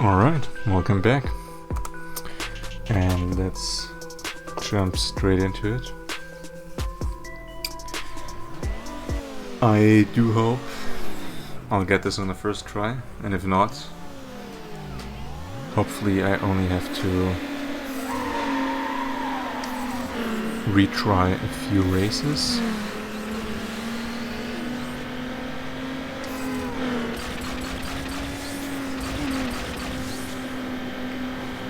Alright, welcome back. And let's jump straight into it. I do hope I'll get this on the first try, and if not, hopefully I only have to retry a few races.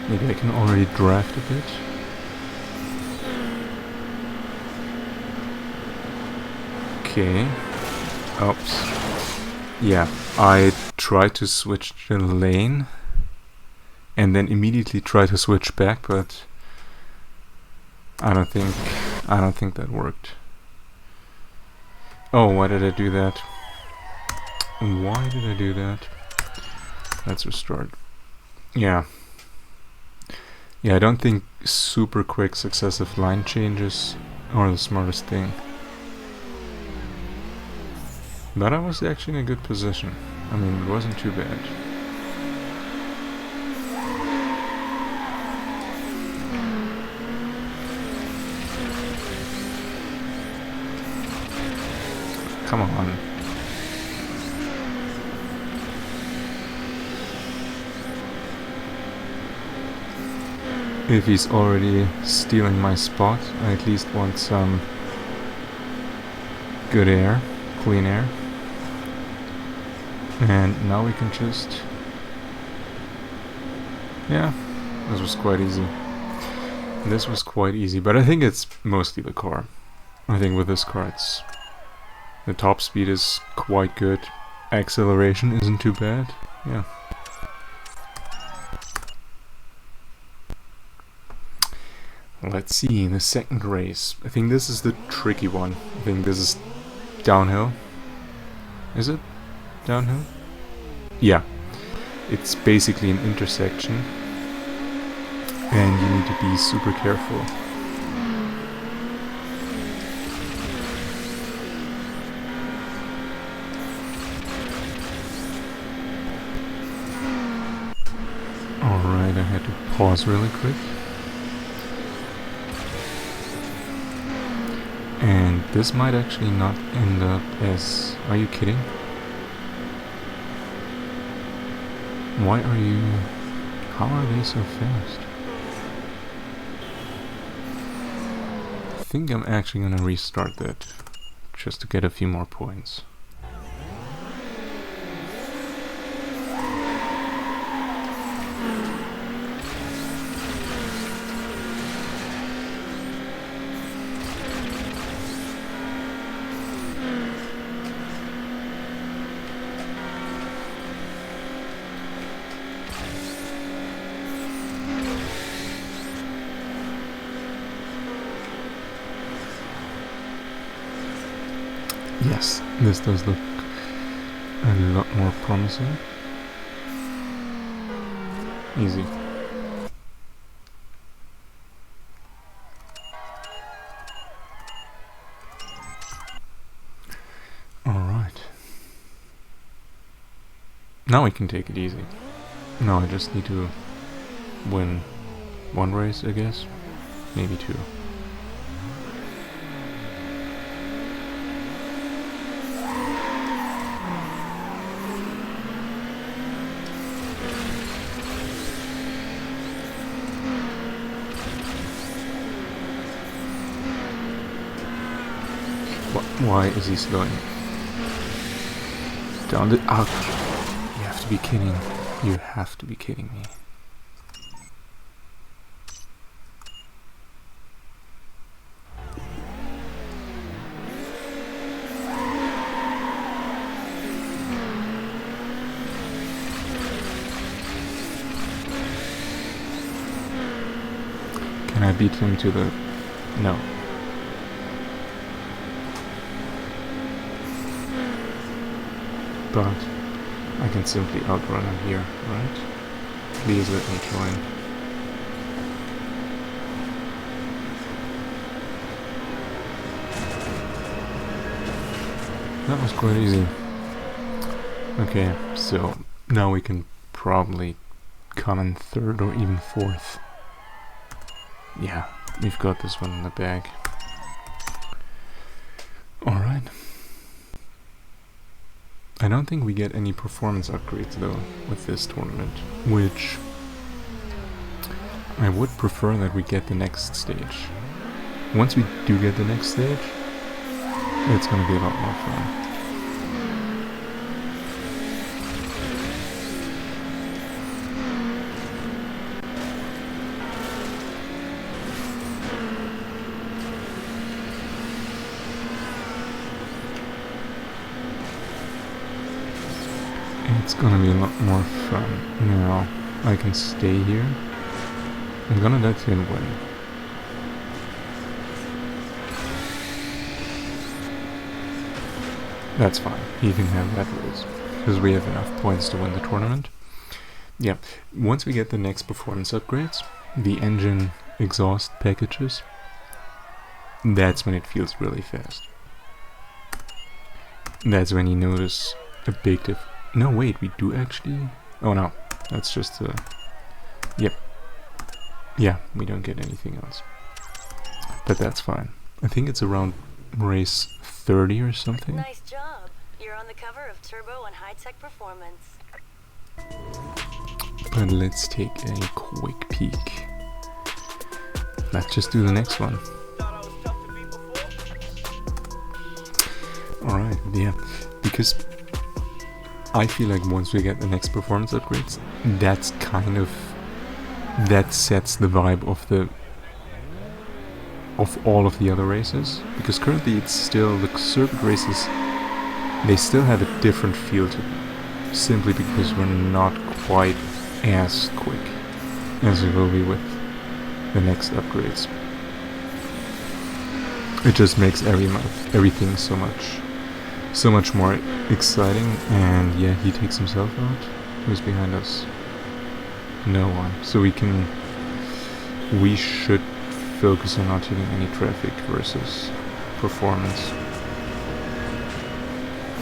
Maybe I can already draft a bit. Okay. Oops. Yeah, I tried to switch the lane and then immediately try to switch back, but I don't think that worked. Oh, why did I do that? Why did I do that? Let's restart. Yeah, I don't think super quick successive line changes are the smartest thing. But I was actually in a good position. I mean, it wasn't too bad. Come on. If he's already stealing my spot, I at least want some good air, clean air. And now we can just... yeah, this was quite easy. This was quite easy, but I think it's mostly the car. I think with this car it's... the top speed is quite good. Acceleration isn't too bad. Yeah. Let's see, the second race. I think this is the tricky one. I think this is downhill. Is it? Downhill? Yeah. It's basically an intersection. And you need to be super careful. Alright, I had to pause really quick. And this might actually not end up as... are you kidding? Why are you... how are they so fast? I think I'm actually gonna restart that, just to get a few more points. Yes, this does look a lot more promising. Easy. Alright. Now we can take it easy. Now I just need to win one race, I guess. Maybe two. Why is he slowing down the... ah, you have to be kidding. You have to be kidding me. Can I beat him to the... no. But I can simply outrun him here, right? Please let me join. That was quite easy. Okay, so now we can probably come in third or even fourth. Yeah, we've got this one in the bag. Alright. I don't think we get any performance upgrades though with this tournament, which I would prefer that we get the next stage. Once we do get the next stage, it's gonna be a lot more fun. It's gonna be a lot more fun. Now, I can stay here. I'm gonna let him win. That's fine. He can have that race, because we have enough points to win the tournament. Yeah, once we get the next performance upgrades, the engine exhaust packages, that's when it feels really fast. That's when you notice a big difference. No, wait, we do actually... Oh no, that's just a... Yep. Yeah, we don't get anything else. But that's fine. I think it's around race 30 or something. Nice job. You're on the cover of Turbo and High Tech Performance. But let's take a quick peek. Let's just do the next one. Alright, yeah. Because I feel like once we get the next performance upgrades, that's kind of... that sets the vibe of all of the other races. Because currently it's still... the circuit races, they still have a different feel to them. Simply because we're not quite as quick as we will be with the next upgrades. It just makes everything so much more exciting. And yeah, he takes himself out. Who's behind us? No one. So we should focus on not hitting any traffic versus performance.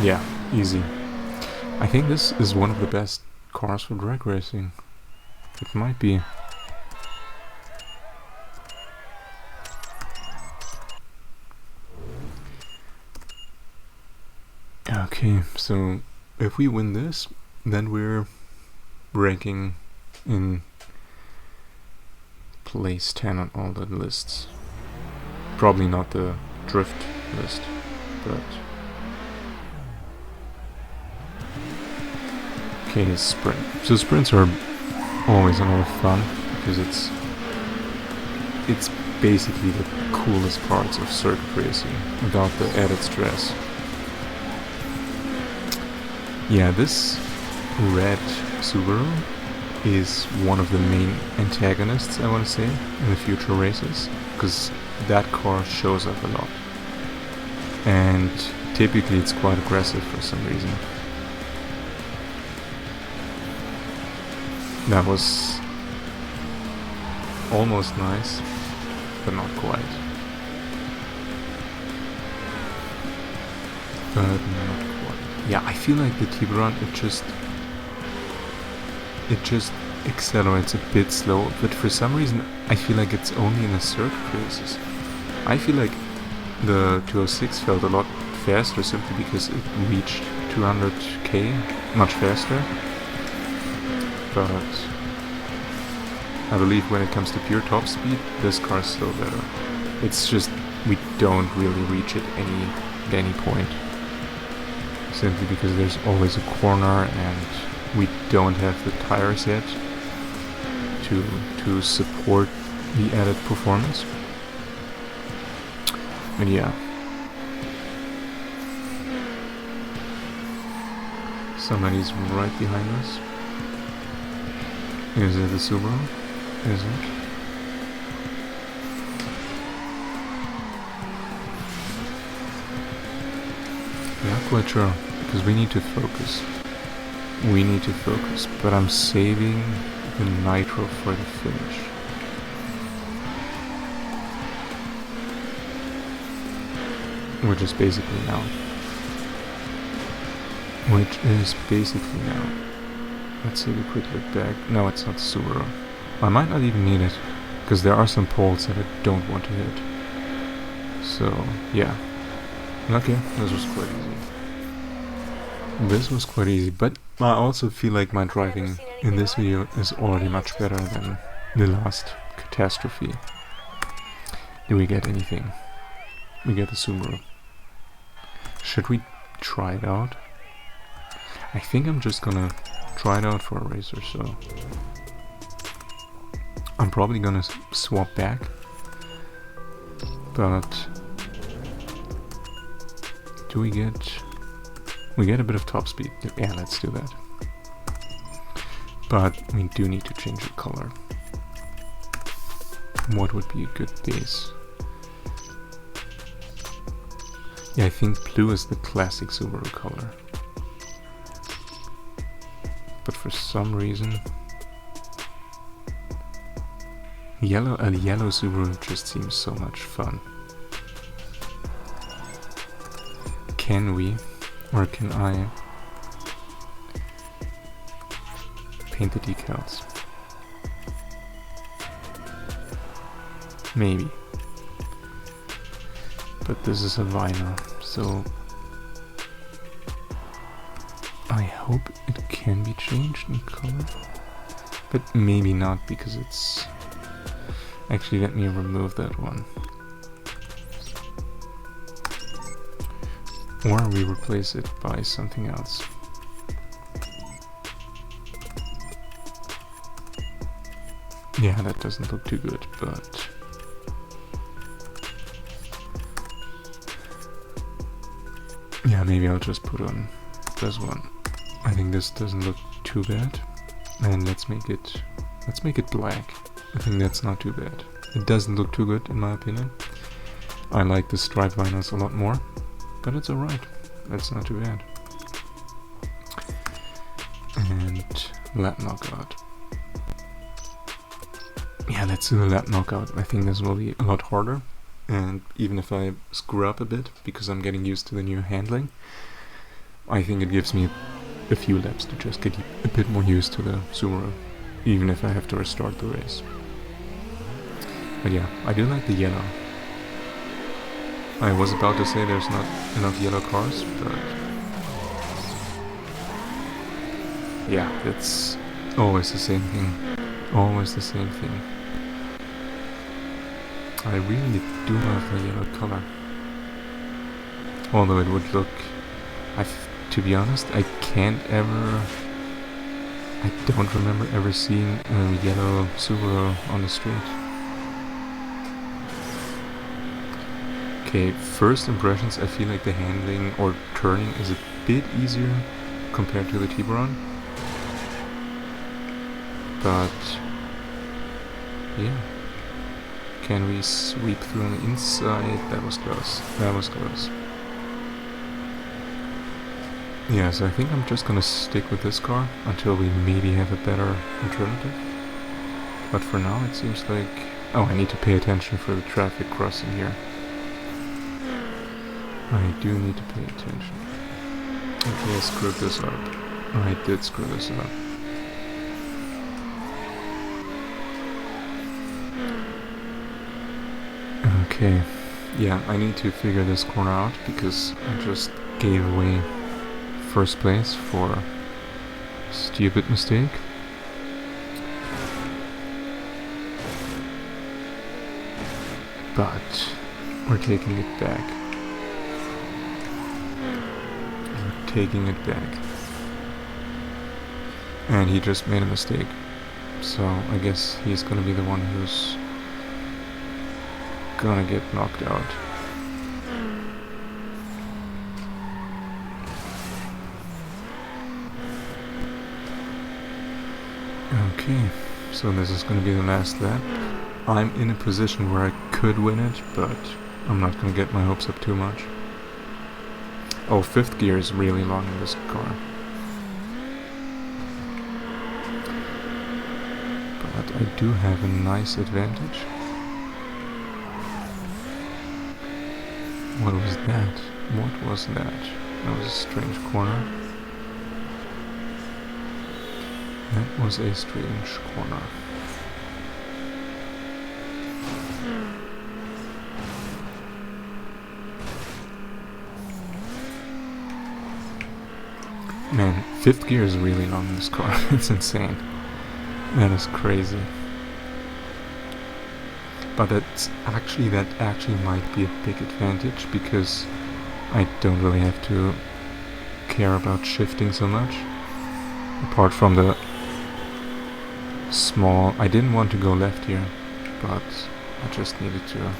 Yeah, easy. I think this is one of the best cars for drag racing. It might be. Okay, so if we win this, then we're ranking in place 10 on all the lists. Probably not the drift list, but... Okay, sprint. So sprints are always a lot of fun, because it's basically the coolest parts of circuit racing, without the added stress. Yeah, this red Subaru is one of the main antagonists, I want to say, in the future races, because that car shows up a lot. And typically it's quite aggressive for some reason. That was almost nice, but not quite. But not quite. Yeah, I feel like the Tiburon, it just accelerates a bit slow, but for some reason I feel like it's only in the circuit races. I feel like the 206 felt a lot faster simply because it reached 200k much faster. But I believe when it comes to pure top speed, this car is still better. It's just we don't really reach it at any point. Simply because there's always a corner and we don't have the tires yet to support the added performance. But yeah. Somebody's right behind us. Is it the Subaru? Is it? Not quite sure, because we need to focus. We need to focus, but I'm saving the nitro for the finish. Which is basically now. Let's take a quick look back. No, it's not the Subaru. I might not even need it, because there are some poles that I don't want to hit. So, yeah. Okay, this was quite easy. This was quite easy, but I also feel like my driving in this video is already much better than the last catastrophe. Do we get anything? We get the Subaru. Should we try it out? I think I'm just gonna try it out for a race or so. I'm probably gonna swap back, but do we get... We get a bit of top speed. Yeah, let's do that. But we do need to change the color. What would be a good base? Yeah, I think blue is the classic Subaru color. But for some reason... a yellow Subaru just seems so much fun. Can we, or can I, paint the decals? Maybe. But this is a vinyl, so I hope it can be changed in color. But maybe not, because it's... Actually, let me remove that one. Or we replace it by something else. Yeah, that doesn't look too good, but... yeah, maybe I'll just put on this one. I think this doesn't look too bad. And let's make it black. I think that's not too bad. It doesn't look too good in my opinion. I like the stripe vinyls a lot more, but it's alright. That's not too bad. And lap knockout. Yeah, let's do the lap knockout. I think this will be a lot harder. And even if I screw up a bit, because I'm getting used to the new handling, I think it gives me a few laps to just get a bit more used to the Subaru, even if I have to restart the race. But yeah, I do like the yellow. I was about to say there's not enough yellow cars, but... yeah, it's always the same thing. Always the same thing. I really do love the yellow color. Although it would look... to be honest, I don't remember ever seeing a yellow Subaru on the street. Okay, first impressions, I feel like the handling or turning is a bit easier compared to the Tiburon. But yeah, can we sweep through on the inside? That was close. That was close. Yeah, so I think I'm just gonna stick with this car until we maybe have a better alternative. But for now it seems like... oh, I need to pay attention for the traffic crossing here. I do need to pay attention. Okay, I screwed this up. I did screw this up. Okay, yeah, I need to figure this corner out because I just gave away first place for a stupid mistake. But we're taking it back. We're taking it back. And he just made a mistake. So I guess he's gonna be the one who's gonna get knocked out. Okay, so this is gonna be the last lap. I'm in a position where I could win it, but I'm not gonna get my hopes up too much. Oh, fifth gear is really long in this car. But I do have a nice advantage. What was that? What was that? That was a strange corner. That was a strange corner. Man, 5th gear is really long in this car. It's insane. That is crazy. But that actually might be a big advantage, because I don't really have to care about shifting so much. Apart from the small... I didn't want to go left here, but I just needed to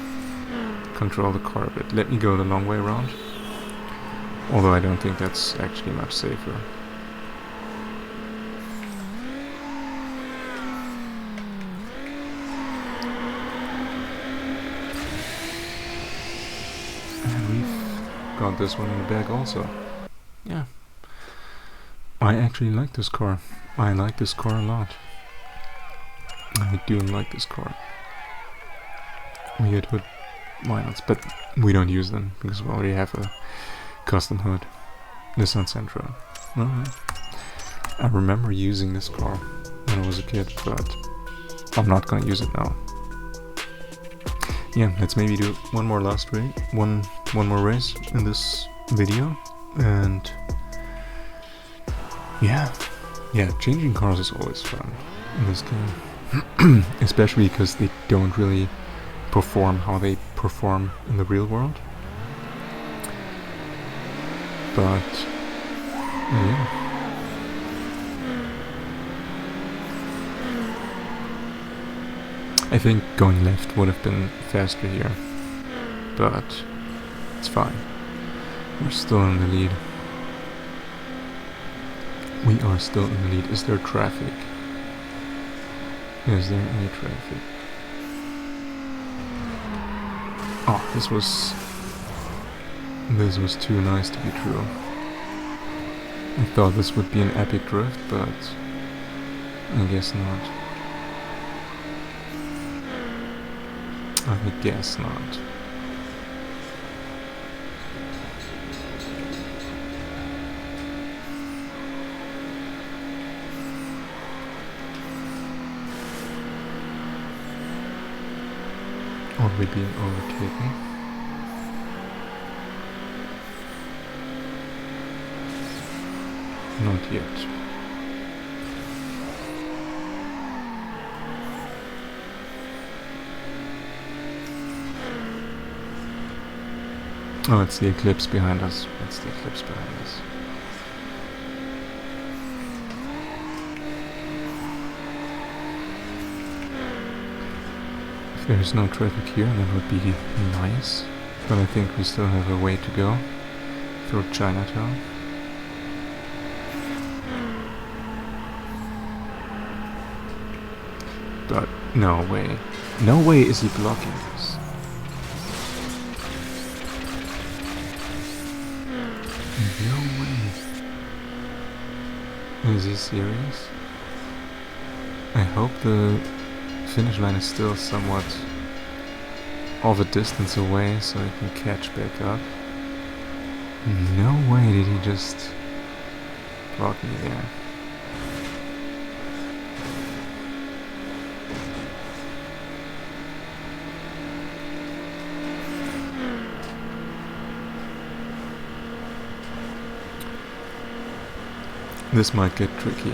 control the car a bit. Let me go the long way around. Although I don't think that's actually much safer. And we've got this one in the bag also. Yeah. I actually like this car. I like this car a lot. I do like this car. We had hood vinyls, but we don't use them because we already have a custom hood. Nissan Sentra. I remember using this car when I was a kid, but I'm not gonna use it now. Yeah, let's maybe do one more one more race in this video, and yeah, changing cars is always fun in this game, especially because they don't really perform how they perform in the real world. But yeah, I think going left would have been faster here, but it's fine. We're still in the lead. We are still in the lead. Is there traffic? Is there any traffic? Oh, this was too nice to be true. I thought this would be an epic drift, but I guess not. I guess not. Are we being overtaken? Not yet. Oh, it's the eclipse behind us. It's the eclipse behind us. If there's no traffic here, that would be nice. But I think we still have a way to go through Chinatown. But no way. No way is he blocking this. No way. Is he serious? I hope the finish line is still somewhat of a distance away so I can catch back up. No way did he just block me there. This might get tricky.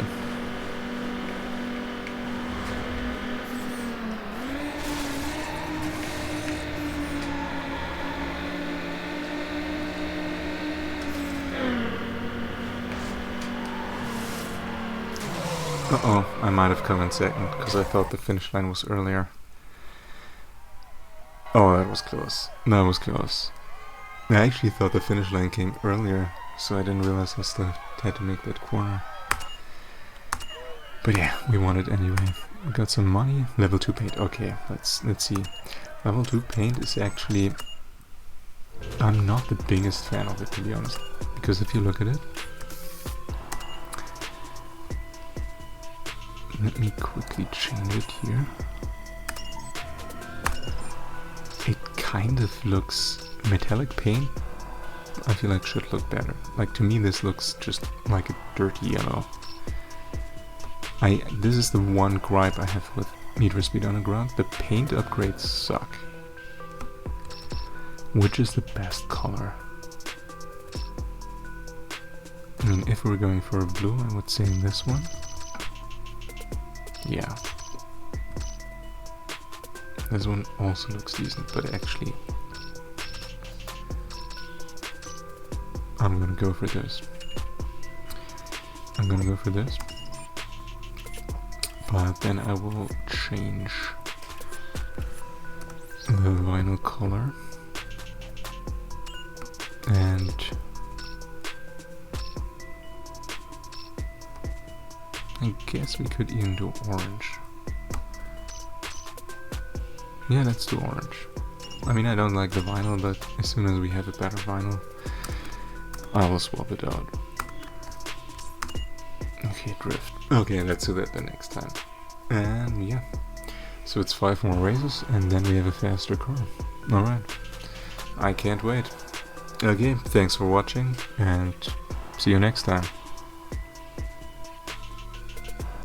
Uh-oh, I might have come in second, because I thought the finish line was earlier. Oh, that was close. That was close. I actually thought the finish line came earlier, so I didn't realize I still had to make that corner. But yeah, we won it anyway. We got some money. Level 2 paint. Okay, let's see. Level 2 paint is actually... I'm not the biggest fan of it, to be honest. Because if you look at it... Let me quickly change it here. It kind of looks... Metallic paint, I feel like should look better. Like, to me this looks just like a dirty yellow. This is the one gripe I have with Need for Speed Underground. The paint upgrades suck. Which is the best color? I mean, if we're going for a blue, I would say this one. Yeah. This one also looks decent, but actually I'm gonna go for this. But then I will change the vinyl color. And I guess we could even do orange. Yeah, let's do orange. I mean, I don't like the vinyl, but as soon as we have a better vinyl, I will swap it out. Okay, drift. Okay, let's do that the next time. And yeah, so it's 5 more races, and then we have a faster car. Alright, I can't wait. Okay, thanks for watching, and see you next time.